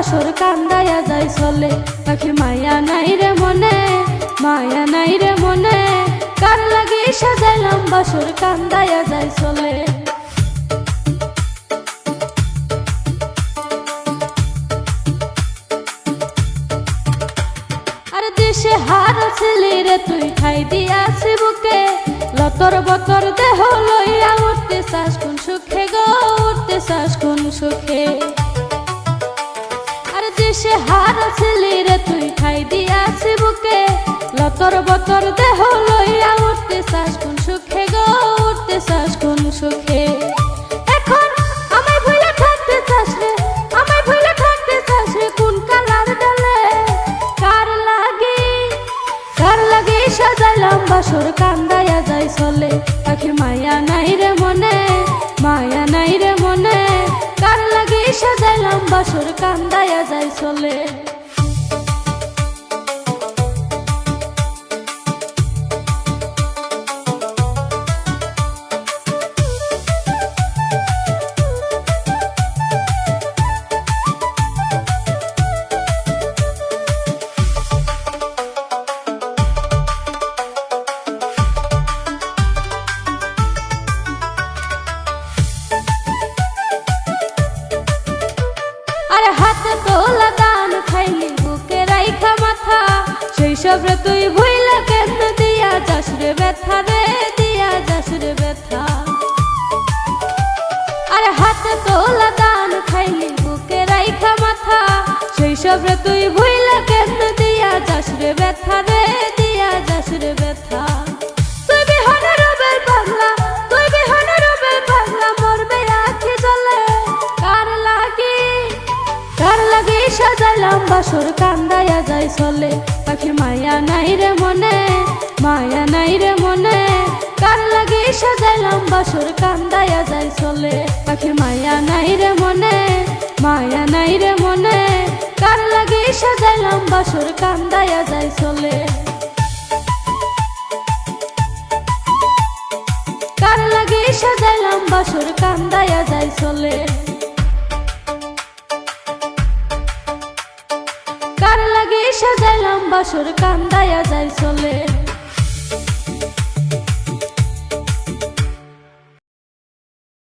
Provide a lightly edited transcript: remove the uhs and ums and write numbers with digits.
বাসর কান্দায়া যায় চলে। পাখি মায়া নাই রে মনে, মায়া নাই রে মনে, কার লাগি সাজাইলাম বাসর কান্দায়া যায় চলে। দেশে হারা ছেলে রে তুই ঠাই দিয়াছি বুকে, লতর বতর দেহ লইয়া উঠতে চাস কোন সুখে গো, উঠতে চাস কোন সুখে। আর দেশে হারা ছেলে রে তুই ঠাই দিয়াছি বুকে, লতর বতর দেহ লইয়া উঠতে চাস কোন সুখে গো, উঠতে চাস কোন সুখে। এখন আমায় ভুলে থাকতে চাস রে, আমায় ভুলে থাকতে চাস রে কোন কালার ডালে, কার লাগি সাজাইলাম বাসর কান্দায়া যায় চলে। পাখি মায়া নাই রে মনে, মায়া নাই রে মনে, কার লাগি সাজাইলাম বাসর কান্দায়া যায় চলে। হাতে তোলা দান খাইলি বুকে রাইখা মাথা, সেই সব রে তুই ভুইলা কেমনে দিয়া যাস রে ব্যথা রে, দিয়া যাস রে ব্যথা। আরে হাতে তোলা দান খাইলি বুকে রাইখা মাথা, সেই সব রে তুই ভুইলা কেমনে দিয়া যাস রে ব্যথা রে, দিয়া যাস রে ব্যথা। তুই বিহনে রবের পাগলা, তুই বিহনে রবের পাগলা, মরবে আখি জ্বলে, কার লাগি সাজাইলাম বাসর কান্দায়া যায় চলে। পাখি মায়া নাই রে মনে, মায়া নাই রে মনে, কার লাগি সাজাইলাম বাসর কান্দায়া যায় চলে। পাখি মায়া নাই রে মনে, মায়া নাই রে মনে, কার লাগি সাজাইলাম বাসর কান্দায়া যায় চলে। কার লাগি সাজাইলাম বাসর কান্দায়া যায় চলে। কার লাগি সাজাইলাম বাসর কান্দায়া যায় চলে।